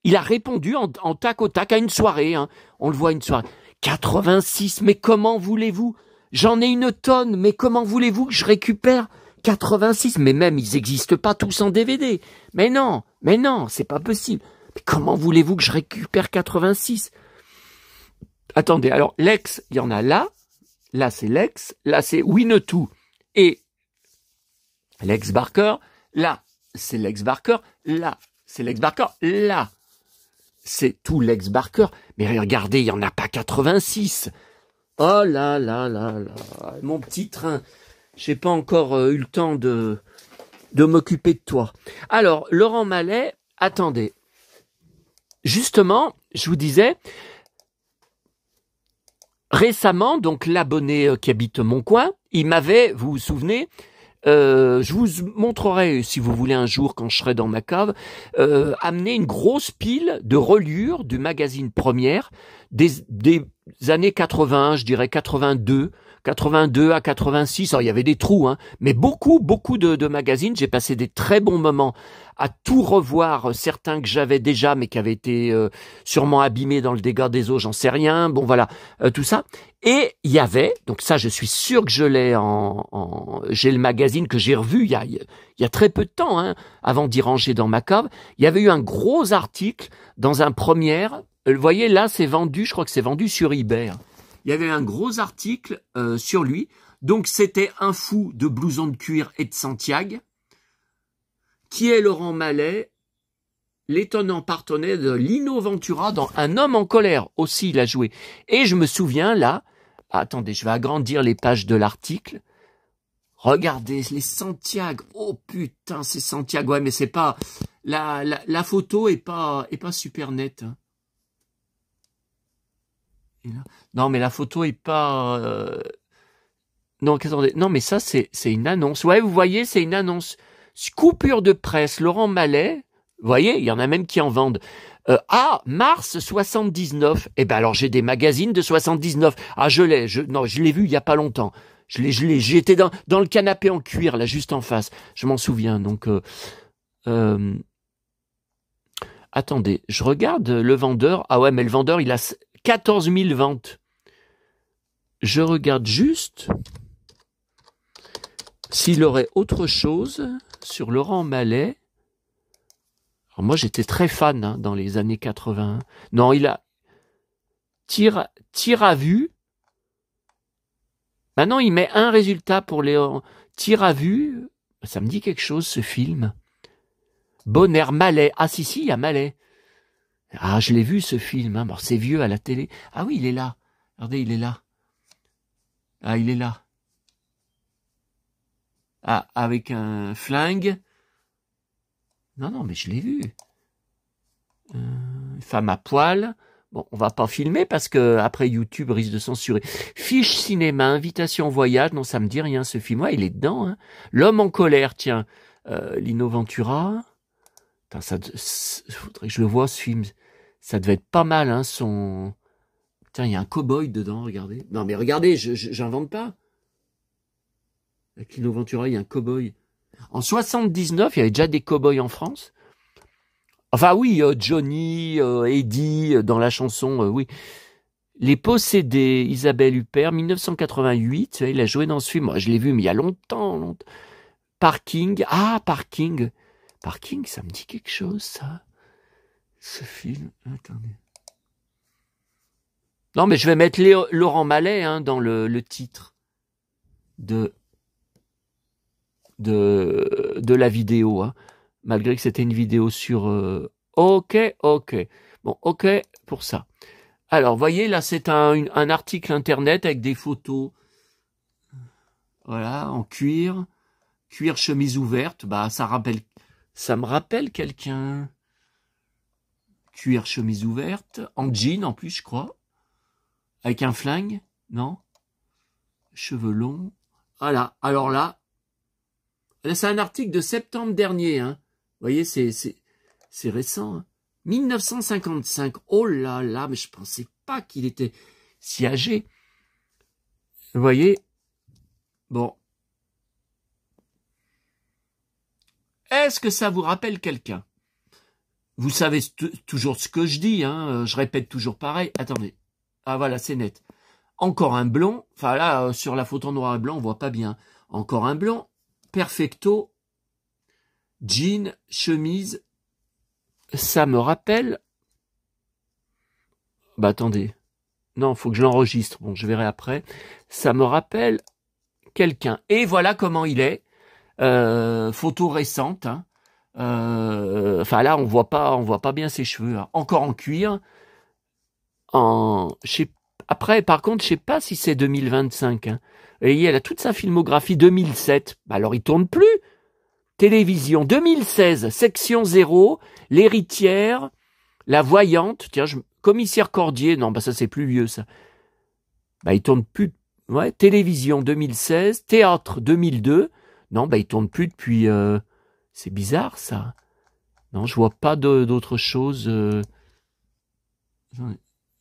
Il a répondu en tac au tac à une soirée, hein. On le voit à une soirée. 86, mais comment voulez-vous? J'en ai une tonne, mais comment voulez-vous que je récupère 86? Mais même, ils n'existent pas tous en DVD. Mais non, c'est pas possible. Mais comment voulez-vous que je récupère 86? Attendez, alors Lex, il y en a là c'est Lex, là c'est Winnetou et Lex Barker, là c'est Lex Barker, là c'est Lex Barker, là c'est tout Lex Barker, mais regardez, il n'y en a pas 86. Oh là, mon petit train, j'ai pas encore eu le temps de m'occuper de toi. Alors, Laurent Mallet, attendez. Justement, je vous disais, récemment, donc l'abonné qui habite mon coin, il m'avait, vous vous souvenez, je vous montrerai, si vous voulez un jour, quand je serai dans ma cave, amener une grosse pile de reliures du magazine Première des années 80, je dirais 82 à 86, alors il y avait des trous, hein, mais beaucoup de magazines. J'ai passé des très bons moments à tout revoir, certains que j'avais déjà, mais qui avaient été sûrement abîmés dans le dégât des eaux, j'en sais rien, bon voilà, tout ça. Et il y avait, donc ça je suis sûr que je l'ai j'ai le magazine que j'ai revu il y a très peu de temps, hein, avant d'y ranger dans ma cave, il y avait eu un gros article dans un Première, vous voyez là c'est vendu, je crois que c'est vendu sur eBay, hein. Il y avait un gros article sur lui. Donc, c'était un fou de blouson de cuir et de Santiago. Qui est Laurent Mallet? l'étonnant partenaire de Lino Ventura dans Un homme en colère. Aussi, il a joué. Et je me souviens, là, attendez, je vais agrandir les pages de l'article. Regardez, les Santiago. Oh putain, c'est Santiago. Ouais, mais c'est pas... La photo est pas super nette. Hein. Non, mais la photo est pas... Non, attendez. Non, mais ça, c'est une annonce. Ouais, vous voyez, c'est une annonce. Coupure de presse, Laurent Mallet. Vous voyez, il y en a même qui en vendent. Mars 79. Eh ben alors, j'ai des magazines de 79. Ah, je l'ai vu il y a pas longtemps. J'étais dans le canapé en cuir, là, juste en face. Je m'en souviens, donc... attendez, je regarde le vendeur. Ah ouais, mais le vendeur, il a 14 000 ventes. Je regarde juste s'il aurait autre chose sur Laurent Mallet. Alors moi, j'étais très fan hein, dans les années 80. Non, il a tir à vue. Maintenant, il met un résultat pour les tir à vue. Ça me dit quelque chose, ce film. Bonheur Mallet. Ah si, il y a Mallet. Ah, je l'ai vu, ce film. Hein. Bon, c'est vieux à la télé. Ah oui, il est là. Regardez, il est là. Ah, il est là. Ah, avec un flingue. Non, mais je l'ai vu. Femme à poil. Bon, on va pas filmer parce que après YouTube risque de censurer. Fiche cinéma, invitation au voyage. Non, ça me dit rien ce film. Ouais, il est dedans. Hein. L'homme en colère, tiens. Lino Ventura. Putain, faudrait que je le vois ce film. Ça devait être pas mal, hein, son... Tiens, il y a un cow-boy dedans, regardez. Non, mais regardez, j'invente pas. Avec Lino Ventura, il y a un cow-boy. En 79, il y avait déjà des cow-boys en France. Enfin oui, Johnny, Eddie, dans la chanson, oui. Les Possédés, Isabelle Huppert, 1988, il a joué dans ce film. Moi, je l'ai vu, mais il y a longtemps. Parking, Parking. Parking, ça me dit quelque chose, ça. Ce film, attendez. Non, mais je vais mettre Laurent Mallet hein, dans le titre de la vidéo, hein, malgré que c'était une vidéo sur... Ok. Bon, ok pour ça. Alors, voyez, là, c'est un article internet avec des photos. Voilà, en cuir. Cuir, chemise ouverte. Bah, ça me rappelle quelqu'un. Cuir, chemise ouverte. En jean, en plus, je crois. Avec un flingue, non? Cheveux longs. Voilà, alors là, c'est un article de septembre dernier. Hein. Vous voyez, c'est récent. Hein. 1955. Oh là là, mais je pensais pas qu'il était si âgé. Vous voyez? Bon. Est-ce que ça vous rappelle quelqu'un? Vous savez toujours ce que je dis. Hein. Je répète toujours pareil. Attendez. Ah voilà, c'est net. Encore un blond. Enfin là, sur la photo noir et blanc, on voit pas bien. Encore un blond. Perfecto. Jean, chemise. Ça me rappelle... Bah attendez. Non, faut que je l'enregistre. Bon, je verrai après. Ça me rappelle quelqu'un. Et voilà comment il est. Photo récente. Hein. Enfin là, on voit pas bien ses cheveux. Hein. Encore en cuir. Après, par contre, je sais pas si c'est 2025. Hein. Et elle a toute sa filmographie 2007. Bah alors, il tourne plus. Télévision 2016, section 0, l'héritière, la voyante. Tiens, commissaire Cordier. Non, bah ça c'est plus vieux ça. Bah il tourne plus. Ouais, télévision 2016, théâtre 2002. Non, bah il tourne plus depuis. C'est bizarre ça. Non, je vois pas d'autre chose.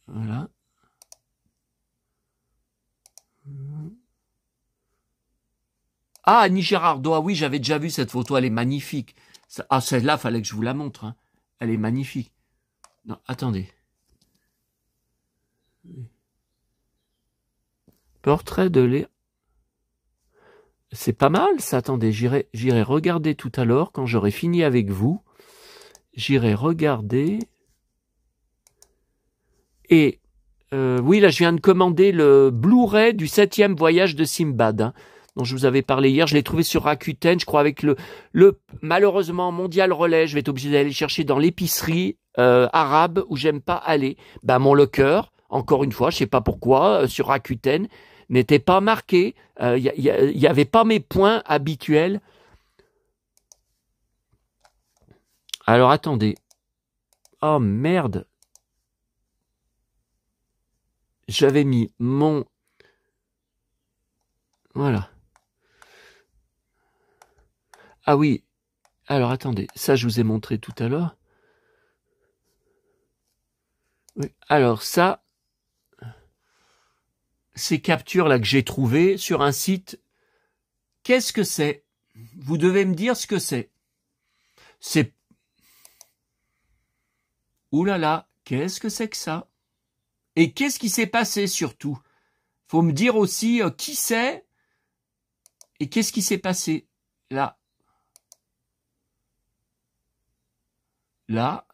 Voilà. Ah, Annie Girardot, oui, j'avais déjà vu cette photo, elle est magnifique. Celle-là, fallait que je vous la montre. Hein. Elle est magnifique. Non, attendez. Portrait de Léa. C'est pas mal, ça. Attendez, j'irai regarder tout à l'heure, quand j'aurai fini avec vous. J'irai regarder. Et, oui, là, je viens de commander le Blu-ray du 7e voyage de Simbad. Hein. dont je vous avais parlé hier. Je l'ai trouvé sur Rakuten, je crois, avec le malheureusement Mondial Relais. Je vais être obligé d'aller chercher dans l'épicerie arabe où j'aime pas aller. Ben, mon locker, encore une fois, je sais pas pourquoi, sur Rakuten, n'était pas marqué. Il y avait pas mes points habituels. Alors, attendez. Oh, merde. J'avais mis mon... Voilà. Ah oui. Alors, attendez. Ça, je vous ai montré tout à l'heure. Oui. Alors, ça, ces captures-là que j'ai trouvées sur un site, qu'est-ce que c'est? Vous devez me dire ce que c'est. C'est... Ouh là là, qu'est-ce que c'est que ça? Et qu'est-ce qui s'est passé surtout? Faut me dire aussi qui c'est et qu'est-ce qui s'est passé là. Là.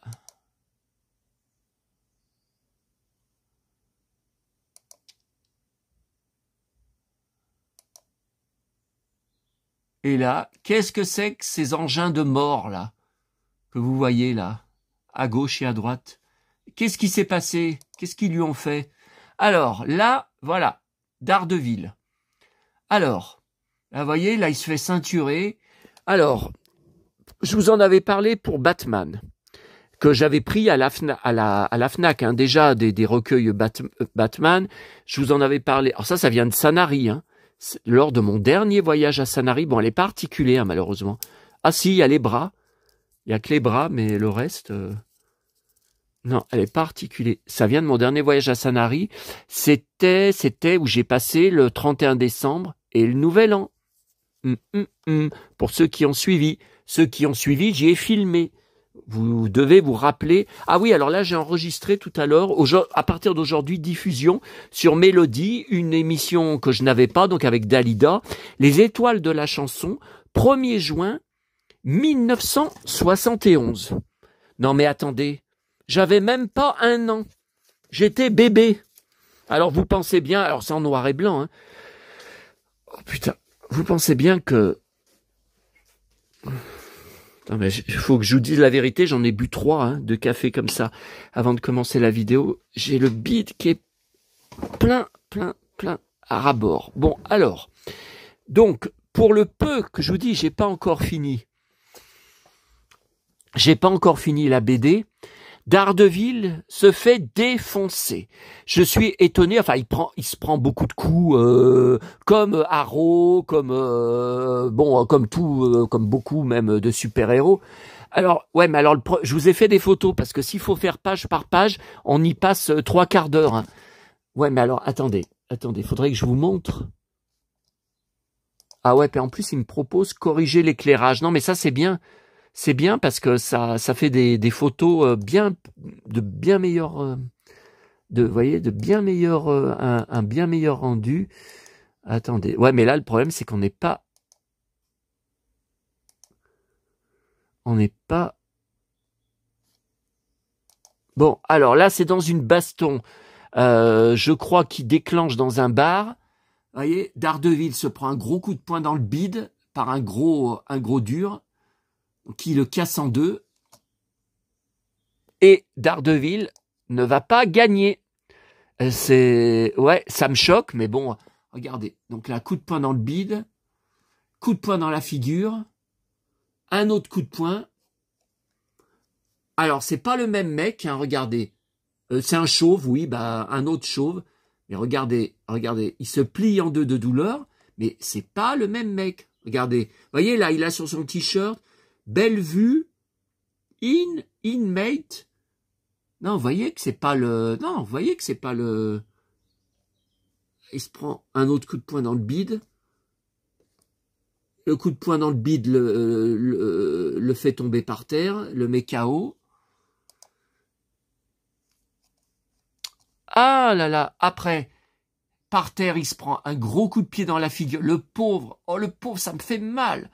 Et là, qu'est-ce que c'est que ces engins de mort là que vous voyez là, à gauche et à droite? Qu'est-ce qui s'est passé? Qu'est-ce qu'ils lui ont fait? Alors, là, voilà, Daredevil. Alors, là, vous voyez, là, il se fait ceinturer. Alors, je vous en avais parlé pour Batman, que j'avais pris à la Fnac, hein, déjà des recueils Batman. Je vous en avais parlé. Alors ça vient de Sanary, hein. Lors de mon dernier voyage à Sanary. Bon, elle est pas articulée, hein, malheureusement. Ah si, il y a les bras. Il y a que les bras, mais le reste... Non, elle est pas articulée. Ça vient de mon dernier voyage à Sanary. C'était où j'ai passé le 31 décembre et le Nouvel An. Pour ceux qui ont suivi. Ceux qui ont suivi, j'y ai filmé. Vous devez vous rappeler. Ah oui, alors là, j'ai enregistré tout à l'heure, à partir d'aujourd'hui, diffusion sur Mélodie, une émission que je n'avais pas, donc avec Dalida, Les étoiles de la chanson, 1er juin 1971. Non mais attendez, j'avais même pas 1 an. J'étais bébé. Alors vous pensez bien, alors c'est en noir et blanc, hein. Oh putain, vous pensez bien que... Non mais il faut que je vous dise la vérité, j'en ai bu 3 de café comme ça avant de commencer la vidéo. J'ai le bide qui est plein à ras-bord. Bon, alors, donc, pour le peu que je vous dis, j'ai pas encore fini la BD. Daredevil se fait défoncer. Je suis étonné, enfin il se prend beaucoup de coups, comme Arrow, comme beaucoup même de super-héros. Alors ouais, mais alors je vous ai fait des photos parce que s'il faut faire page par page, on y passe 3 quarts d'heure. Hein. Ouais, mais alors attendez, faudrait que je vous montre. Ah ouais, puis en plus il me propose corriger l'éclairage. Non, mais ça c'est bien. C'est bien parce que ça fait des photos de bien meilleur un bien meilleur rendu. Attendez. Ouais, mais là le problème c'est qu'on n'est pas Bon, alors là c'est dans une baston. Je crois qu'il déclenche dans un bar. Vous voyez, Daredevil se prend un gros coup de poing dans le bide par un gros dur qui le casse en deux, et Daredevil ne va pas gagner. Ouais, ça me choque, mais bon, regardez. Donc là, coup de poing dans le bide, coup de poing dans la figure, un autre coup de poing. Alors, c'est pas le même mec, hein, regardez. C'est un chauve, oui, bah un autre chauve. Mais regardez, il se plie en deux de douleur, mais c'est pas le même mec. Regardez, vous voyez là, il a sur son t-shirt belle vue, inmate. Non, vous voyez que c'est pas le... Non, vous voyez que c'est pas le... Il se prend un autre coup de poing dans le bide. Le coup de poing dans le bide le fait tomber par terre, le met KO. Ah là là, après, par terre, il se prend un gros coup de pied dans la figure. Le pauvre, ça me fait mal.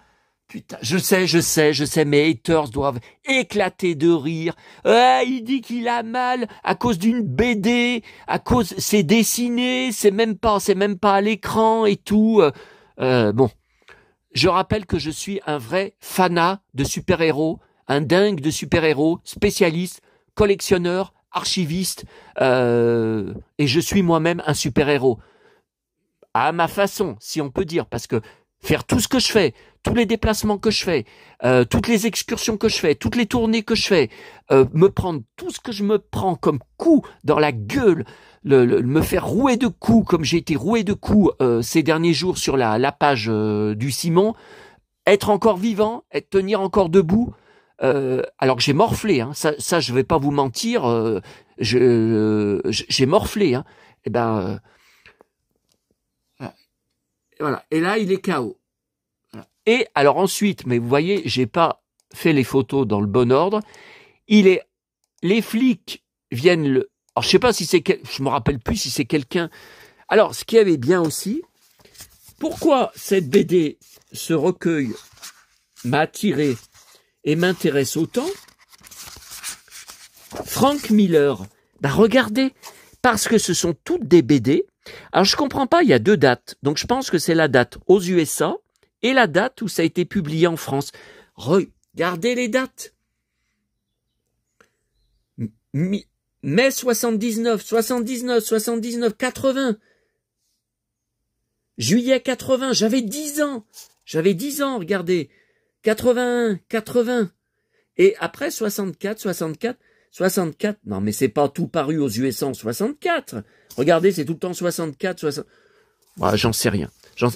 Putain, je sais, mes haters doivent éclater de rire. Il dit qu'il a mal à cause d'une BD, c'est dessiné, c'est même pas à l'écran et tout. Bon, je rappelle que je suis un vrai fanat de super-héros, un dingue de super-héros, spécialiste, collectionneur, archiviste, et je suis moi-même un super-héros. À ma façon, si on peut dire, parce que faire tout ce que je fais, tous les déplacements que je fais, toutes les excursions que je fais, toutes les tournées que je fais, me prendre tout ce que je me prends comme coup dans la gueule, me faire rouer de coups comme j'ai été roué de coups ces derniers jours sur la page du Simon, être encore vivant, tenir encore debout, alors que j'ai morflé, hein, ça je vais pas vous mentir, j'ai morflé, hein, et ben voilà. Et là il est KO. Voilà. Et alors ensuite, mais vous voyez, j'ai pas fait les photos dans le bon ordre. Les flics viennent le. Alors je sais pas si c'est, je me rappelle plus si c'est quelqu'un. Alors ce qui avait bien aussi, pourquoi cette BD, ce recueil m'a attiré et m'intéresse autant. Frank Miller, bah regardez, parce que ce sont toutes des BD. Alors je comprends pas, il y a 2 dates, donc je pense que c'est la date aux USA et la date où ça a été publié en France. Regardez les dates. Mai 79, 79, 79, 80. Juillet 80, j'avais 10 ans. J'avais 10 ans, regardez. 81, 80. Et après 64, 64, 64. Non, mais c'est pas tout paru aux USA en 64. Regardez, c'est tout le temps 64, 60. Bah, j'en sais rien.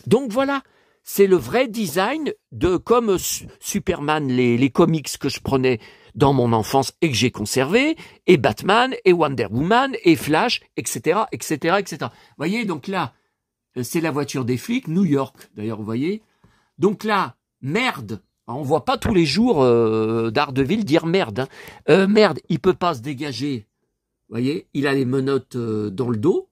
Donc voilà, c'est le vrai design de comme Superman, les comics que je prenais dans mon enfance et que j'ai conservé, et Batman, et Wonder Woman, et Flash, etc., etc., etc. Vous voyez, donc là, c'est la voiture des flics, New York, d'ailleurs, vous voyez. Donc là, merde. On voit pas tous les jours Daredevil dire merde. Hein. Merde, il peut pas se dégager. Vous voyez, il a les menottes dans le dos.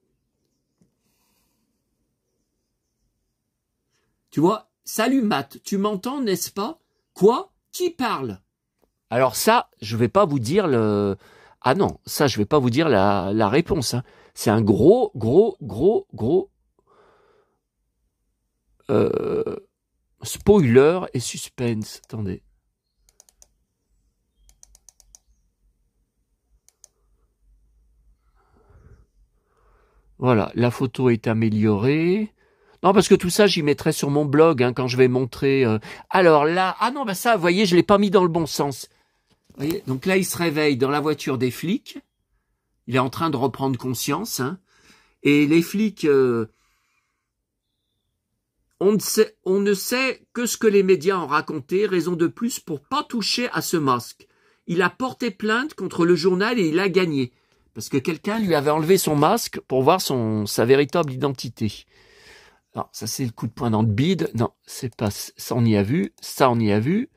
Tu vois, salut Matt, tu m'entends, n'est-ce pas? Quoi? Qui parle? Alors ça, je vais pas vous dire le... Ah non, ça, je vais pas vous dire la réponse. Hein. C'est un gros... spoiler et suspense. Attendez. Voilà, la photo est améliorée. Non, parce que tout ça, j'y mettrai sur mon blog hein, quand je vais montrer. Alors là, ah non, bah ça, vous voyez, je l'ai pas mis dans le bon sens. Vous voyez, donc là, il se réveille dans la voiture des flics. Il est en train de reprendre conscience. Hein, et les flics, on ne sait que ce que les médias ont raconté, raison de plus pour pas toucher à ce masque. Il a porté plainte contre le journal et il a gagné. Parce que quelqu'un lui avait enlevé son masque pour voir sa véritable identité. Alors, ça c'est le coup de poing dans le bide. Non, c'est pas ça, on y a vu. Ça, on y a vu.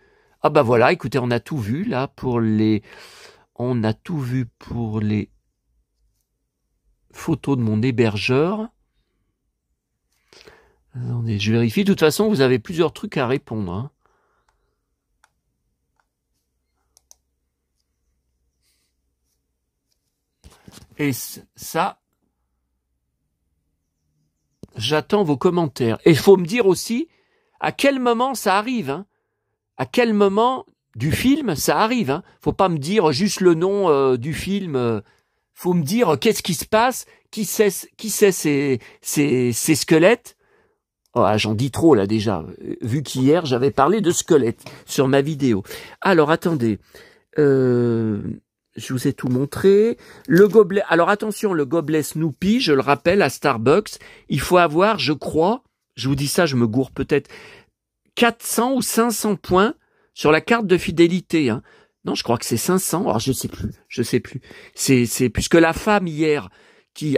Ah bah voilà, écoutez, on a tout vu là pour les... On a tout vu pour les photos de mon hébergeur. Attendez, je vérifie. De toute façon, vous avez plusieurs trucs à répondre. Hein. Et ça, j'attends vos commentaires. Et il faut me dire aussi à quel moment ça arrive. Hein. À quel moment du film ça arrive. Hein. Faut pas me dire juste le nom du film. Faut me dire qu'est-ce qui se passe, qui c'est ces squelettes. Oh, j'en dis trop là déjà, vu qu'hier j'avais parlé de squelettes sur ma vidéo. Alors attendez, je vous ai tout montré. Le gobelet, alors attention, le gobelet Snoopy, je le rappelle, à Starbucks, il faut avoir, je crois, je vous dis ça, je me gourre peut-être, 400 ou 500 points sur la carte de fidélité. Hein. Non, je crois que c'est 500, alors je sais plus. C'est puisque la femme hier,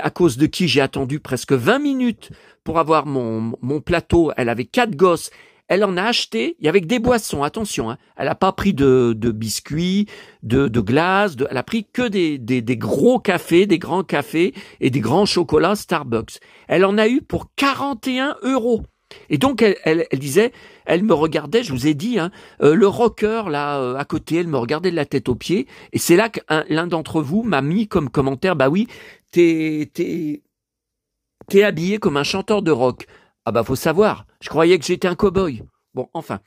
à cause de qui j'ai attendu presque 20 minutes pour avoir mon plateau, elle avait 4 gosses, elle en a acheté, il y avait que des boissons, attention, hein, elle n'a pas pris de biscuits, de glace, elle a pris que des gros cafés, des grands cafés et des grands chocolats Starbucks. Elle en a eu pour 41 €. Et donc elle disait, elle me regardait, je vous ai dit, hein, le rocker là à côté, elle me regardait de la tête aux pieds, et c'est là que l'un d'entre vous m'a mis comme commentaire, bah oui, t'es habillé comme un chanteur de rock. Ah bah faut savoir, je croyais que j'étais un cow-boy. Bon, enfin.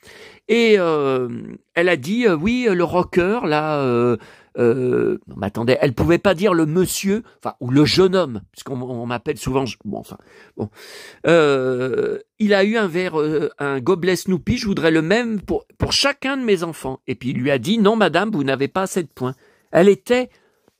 Et elle a dit, oui, le rocker, là, non, mais attendez, elle pouvait pas dire le monsieur, enfin, ou le jeune homme, puisqu'on m'appelle souvent, bon, enfin, bon. Il a eu un verre, un gobelet Snoopy, je voudrais le même pour chacun de mes enfants. Et puis il lui a dit, non, madame, vous n'avez pas assez de points. Elle était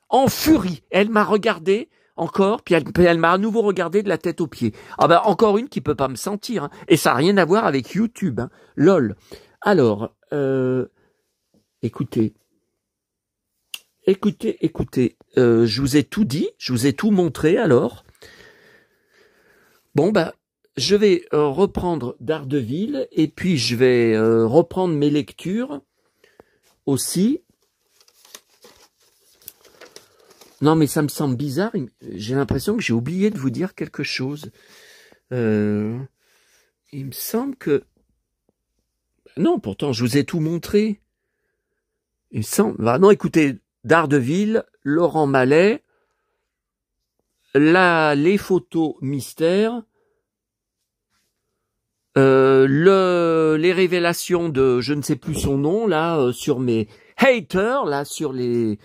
en furie. Elle m'a regardé encore, puis elle m'a à nouveau regardé de la tête aux pieds. Ah ben, encore une qui peut pas me sentir, hein. Et ça n'a rien à voir avec YouTube, hein. Lol. Alors, écoutez, je vous ai tout dit, je vous ai tout montré, alors. Bon, bah, je vais reprendre Daredevil, et puis je vais reprendre mes lectures aussi. Non, mais ça me semble bizarre. J'ai l'impression que j'ai oublié de vous dire quelque chose. Il me semble que... Non, pourtant, je vous ai tout montré. Il me semble... Bah non, écoutez, Daredevil, Laurent Mallet, là, les photos mystères, les révélations de je ne sais plus son nom, là, sur mes haters, là, sur les...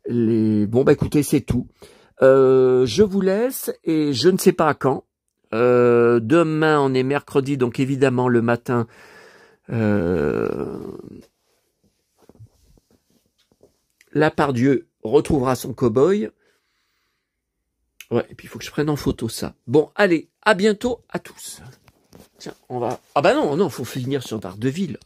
Bon, bah écoutez, c'est tout. Je vous laisse et je ne sais pas quand. Demain, on est mercredi, donc évidemment, le matin, la Pardieu retrouvera son cow-boy. Ouais, et puis il faut que je prenne en photo ça. Bon, allez, à bientôt à tous. Tiens, on va... Ah bah non, faut finir sur Daredevil.